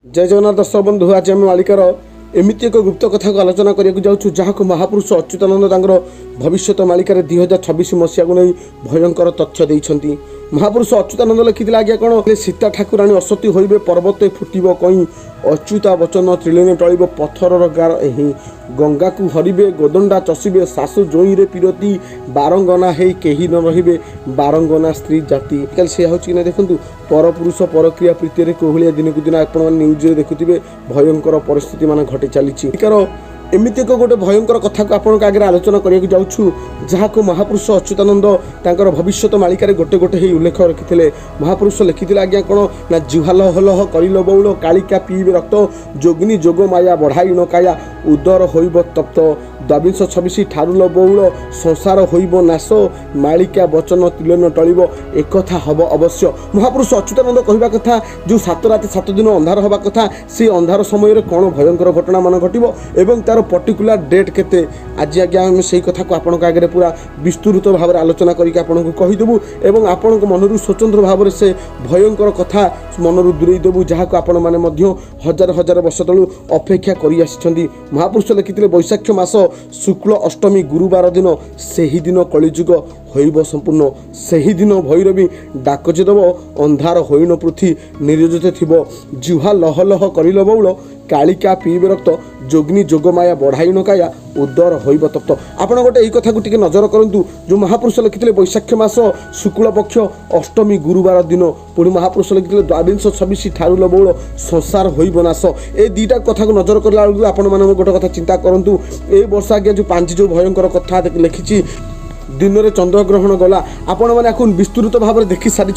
जय जगन्नाथ दर्शक बंधु। आज आम मालिकार एमती एक गुप्त कथा को आलोचना करने जाऊँ जहाँ महापुरुष अच्युतानंद भविष्य मालिकार 2026 मसीहा को नहीं भयंकर तथ्य देते। महापुरुष अच्युतानंद लिखी आज्ञा कौन सीता ठाकुराणी असती होइबे पर्वत फुटब कई अच्युता वचन त्रिलिन टलिब पथर गार एही गंगा को हरिबे गोदंडा चषिबे सासु जोईरे पिरती बारंगना हे केही न रहिबे बारंगना स्त्री जाति कल से हूँ कि देखूँ परपुरुष परक्रिया प्रीति कोहलिया दिन को दिन आप न्यूज देखुवे भयंकर परिस्थिति मान घटी चली एमती एक गोटे भयंकर कथा को आपण आगे आलोचना करने जाऊँ जहाँ को महापुरुष अच्युतानंद तांकर भविष्य मालिकार गोटे गोटे ही उल्लेख रखिते। महापुरुष लिखिते आज्ञा कौन ना जुहाल हलह करिल बौल कालिका पीबे रक्त जोगिनी जोग माया बढ़ाई न काया उदर होइब तप्त 2026 ठारुल बौल संसार होइब नाश मालिका वचन तिलन टलिब एक हम अवश्य। महापुरुष अच्युतानंद कहवा कथा जो 7 राति 7 दिन अंधार हवा कथा से अंधार समय कौन भयंकर घटना मान घटव एवं तार पर्टिकुलर डेट केते आज आज्ञा आम से कथा को आपण आगे पूरा विस्तृत भाव में आलोचना करके आपको कहीदेबू एवं आपण मनरू स्वतंत्र भाव से भयंकर कथा मनरू दूरे देबू जहाँ को आपण मैंने हजार हजार वर्ष तलू अपेक्षा कर। महापुरुष लिखिते वैशाख मास शुक्ल अष्टमी गुरुवार दिन सही दिन कलिजुग होइब संपूर्ण सही दिन भैरवी डाक देव अंधार होइन पृथ्वी निर्योजित थिब जुहा लह लह करिल बौल कालिका पीबे रक्त जोगिनी जोगमाया बढ़ाई न काया उदर होइब तप्त। आपण गोटे यही कथा को टिके नजर करंतु जो महापुरुष लिखिते वैशाख मास शुक्ल पक्ष अष्टमी गुरुवार दिन पुणी महापुरुष लिखिते 2026 ठारुल बौल संसार होइब नाश ए दुईटा कथा को नजर करला बेलू आपण माने गोटे कथा चिंता करंतु ए वर्ष आज्ञा जो 5 जो भयंकर कथा लिखिछि दिन में चंद्रग्रहण गला आपण मैंने विस्तृत भाव में देखी सारी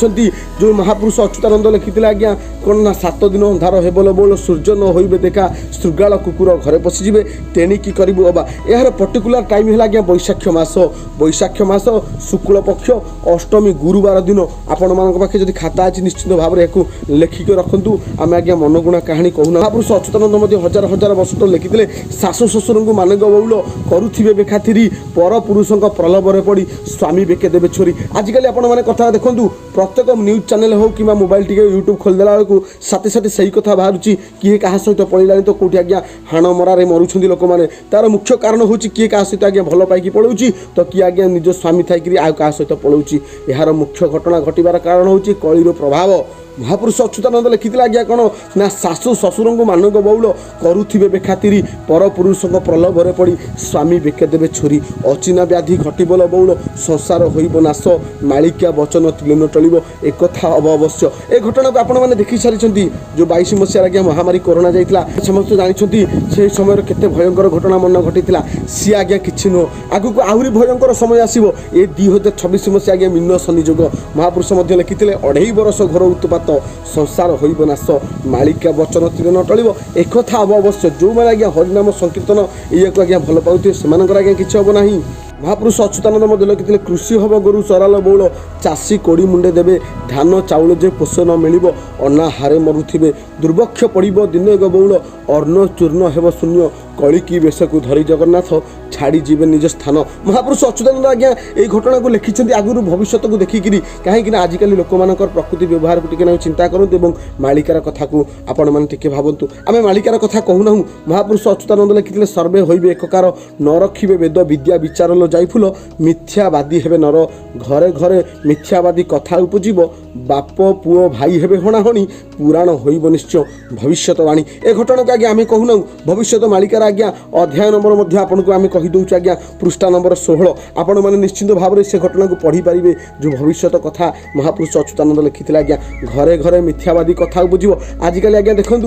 जो महापुरुष अच्युतानंद लिखिते आज्ञा कौन ना 7 दिन अंधार हेबल बोल सूर्य न होइबे देखा श्रृगाल कुकुर घरे पशिजे तेणिकी करू अबा यार पर्टिकुलर टाइम है आज्ञा वैशाख मास शुक्ल पक्ष अष्टमी गुरुवार दिन आपण मान पाखे जब खाता अच्छी निश्चित भाव में लेखिक रखु आम आज्ञा मनगुणा कहानी कहूना। महापुरुष अच्युतानंद हजार हजार वर्ष तो लिखिते शाशु शशुर को मानग बौल करुथिबे बेखातिरी पर पुरुष प्रलोभन पड़ी स्वामी बेके देवे छोरी। आजिकल आपने कथा देखूँ प्रत्येक न्यूज चैनल हो कि मोबाइल टी यूट्यूब खोलदेला बेलू साथे साथे सही कथा बाहर किए क्या सहित पड़ेगा तो कौटी आज्ञा हाण मरारे मरुंच लोक मैंने तार मुख्य कारण हूँ किए क्या सहित आज्ञा भल पाई पलाऊँ तो किए आज्ञा निज स्वामी थी आ क्या सहित पलाऊँ यार मुख्य घटना घटवार कारण हूँ कलिर प्रभाव। महापुरुष अच्युतानंद लिखिते आज्ञा कौन ना शाशु शशुर को मानक बौल करुथिबे बेखातिरी पर पुरुष प्रलोभन पड़ी स्वामी बेके देवे छोरी अचिना व्याधि घटिबल बौल संसार होइब नाश मालिका वचन तिलन टलिब एक हम अवश्य। ए घटना को आपण मैंने देखी सारी जो 22 मसीह आज्ञा महामारी कोरोना जाइतिला समस्त जानते से समय केते भयंकर घटना मन घटीला सी आज्ञा किछि नुह आगु को आहरी भयंकर समय आसीबो ए 2026 मसीह आज्ञा मीन शनि जोग। महापुरुष मध्य लिखिते 2.5 वर्ष घर उत्पात संसार होइब नाश मालिका वचन तिलन टलिब एक हम अवश्य। जो मैंने आज्ञा हरिनाम संकीर्तन ये आज्ञा भल पाउथे सेमानकर आज्ञा किछि हबो नाही। महापुरुष अच्युतानंद मध्य लिखिते कृषि हब गोरु चराल बौल चाषी कोड़ी मुंडे देवे धान चाउल जे पोषण मिल अना हारे मरुथिबे दुर्भक्ष पड़ब दिन एक बौल अर्ण चूर्ण हेब शून्य कलिकी बेश को धरी जगन्नाथ छाड़ी जीवे निज स्थान। महापुरुष अच्युतानंद आज्ञा ये घटना को लिखिं आगुरी भविष्य को देखिक कहीं आजिकल लोक मान प्रकृति व्यवहार को टिके चिंता करूँ मालिकार कथा को आपण मैंने भावतु आम मालिकार कथा कहूना। महापुरुष अच्युतानंद लिखिते सर्वे होइबे एककार न रखिबे वेद विद्या विचार जाइफुल मिथ्यावादी हेबे नर घरे घरे मिथ्यावादी कथा उपजीव बाप पुओ भाई हेबे हणाहणी पुराण होइब निश्चय भविष्यवाणी। ए घटना को आज्ञा आम कहूना भविष्य मालिकार आज्ञा अध्याय नंबर आपको आम कहीदे आज्ञा पृष्ठा नंबर 16 आपण मैंने निश्चित भाव में से घटना को पढ़ी पारे जो भविष्य कथा महापुरुष अच्युतानंद लिखिते आज्ञा घरे घरे मिथ्यावादी कथा उपजीव। आजिकल आज्ञा देखूँ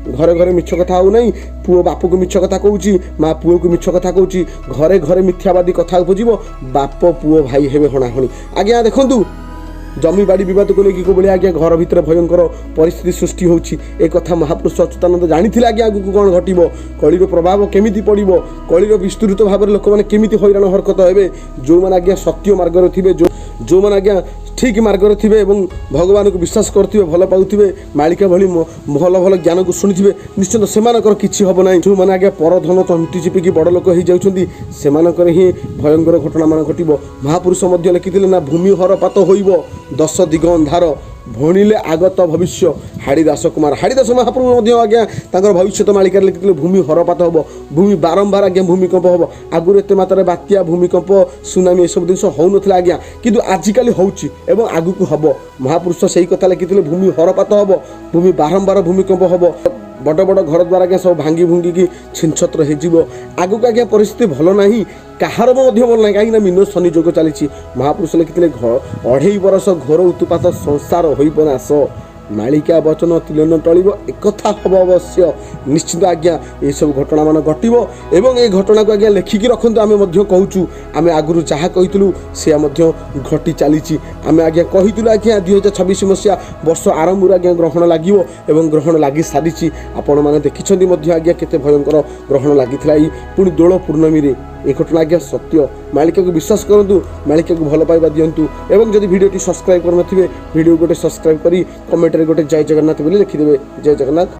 घरे घरे मिछ कथा हो नहीं पुओ बाप को मिछ कथा कहूँ माँ पुओ को मिछ कथा कहूँ घरे घरे मिथ्यावादी कथा उपजीव बाप पुओ भाई हेबे हणाहणी। आज्ञा देखूँ जमी बाड़ी विवाद को लेकिन कोबले आज्ञा घर भितर भयंकर परिस्थिति सृष्टि होछि ए कथा महापुरुष अच्युतानंद जानिथिले आज्ञा आगु कोन घटिबो कलिर प्रभाव केमिति पड़िबो कलिर विस्तृत भाव में लोक माने केमिति हैरान हरकत हेबे जो माने आज्ञा सत्य मार्ग रे थिबे जो माने आज्ञा ठीक मार्ग रे थिबे एवं भगवान को विश्वास करथिबे भल पाउथिबे मालिका भली भल भल ज्ञान को शुणिथिबे निश्चित सेमानकर किछि हबो नै। जो माने आज्ञा पर धन तंटी चिपिकी बड़ लोक हो जाउछन्ती सेमानकर ही भयंकर घटना मान घटिबो। महापुरुष मध्य लिखिथिले ना भूमि हरपात होइबो 10 दिग अंधार ଭଣିଲେ ଆଗତ ଭବିଷ୍ୟ ହାଡ଼ିଦାସ କୁମାର। ହାଡ଼ିଦାସ ମହାପ୍ରଭୁ ମଧ୍ୟ ଆଜ୍ଞା ତାଙ୍କର ଭବିଷ୍ୟତ ମାଳିକାରେ ଲେଖିଥିଲେ ଭୂମି ହରପାତ ହେବ, ଭୂମି ବାରମ୍ବାର ଆଜ୍ଞା ଭୂମିକମ୍ପ ହେବ। ଆଗରୁ ଏତେ ମାତ୍ରାରେ ବାତ୍ୟା, ଭୂମିକମ୍ପ, ସୁନାମି ଏସବୁ ଜିନିଷ ହେଉନଥିଲା ଆଜ୍ଞା, କିନ୍ତୁ ଆଜିକାଲି ହେଉଛି ଏବଂ ଆଗକୁ ହେବ। ମହାପୁରୁଷ ସେଇ କଥା ଲେଖିଥିଲେ ଭୂମି ହରପାତ ହେବ, ଭୂମି ବାରମ୍ବାର ଭୂମିକମ୍ପ ହେବ, ବଡ଼ ବଡ଼ ଘର ଦ୍ୱାରା ଆଜ୍ଞା ସବୁ ଭାଙ୍ଗି ଭୁଙ୍ଗିକି ଛିନଛତ୍ର ହେଇଯିବ। ଆଗକୁ ଆଜ୍ଞା ପରିସ୍ଥିତି ଭଲ ନାହିଁ, କାହାର ମଧ୍ୟ ଭଲ ନାହିଁ, କାହିଁକିନା ମିନ ଶନି ଯୋଗ ଚାଲିଛି। ମହାପୁରୁଷ ଲେଖିଥିଲେ 2.5 ବର୍ଷ ଘୋର ଉତୁପାତ ସଂସାର ହୋଇବ ନାଶ, ମାଳିକା ବଚନ ତିଳନ ଟଳିବ ଏକଥା ହେବ ଅବଶ୍ୟ। ନିଶ୍ଚିତ ଆଜ୍ଞା ଏସବୁ ଘଟଣା ମାନ ଘଟିବ ଏବଂ ଏ ଘଟଣାକୁ ଆଜ୍ଞା ଲେଖିକି ରଖନ୍ତୁ। ଆମେ ମଧ୍ୟ କହୁଛୁ, ଆମେ ଆଗରୁ ଯାହା କହିଥିଲୁ ସେୟା ମଧ୍ୟ ଘଟି ଚାଲିଛି। ଆମେ ଆଜ୍ଞା କହିଥିଲୁ ଆଜ୍ଞା 2026 ମସିହା ବର୍ଷ ଆରମ୍ଭରୁ ଆଜ୍ଞା ଗ୍ରହଣ ଲାଗିବ ଏବଂ ଗ୍ରହଣ ଲାଗି ସାରିଛି। ଆପଣମାନେ ଦେଖିଛନ୍ତି ମଧ୍ୟ ଆଜ୍ଞା କେତେ ଭୟଙ୍କର ଗ୍ରହଣ ଲାଗିଥିଲା ଏଇ ପୁଣି ଦୋଳ ପୂର୍ଣ୍ଣମୀରେ। ଏ ଘଟଣା ଆଜ୍ଞା ସତ୍ୟ। ମାଳିକାକୁ ବିଶ୍ୱାସ କରନ୍ତୁ, ମାଳିକାକୁ ଭଲ ପାଇବା ଦିଅନ୍ତୁ ଏବଂ ଯଦି ଭିଡ଼ିଓଟି ସବସ୍କ୍ରାଇବ୍ କରିନଥିବେ ଭିଡ଼ିଓ ଗୋଟେ ସବସ୍କ୍ରାଇବ୍ କରି କମେଣ୍ଟରେ ଗୋଟେ ଜୟ ଜଗନ୍ନାଥ ବୋଲି ଲେଖିଦେବେ। ଜୟ ଜଗନ୍ନାଥ।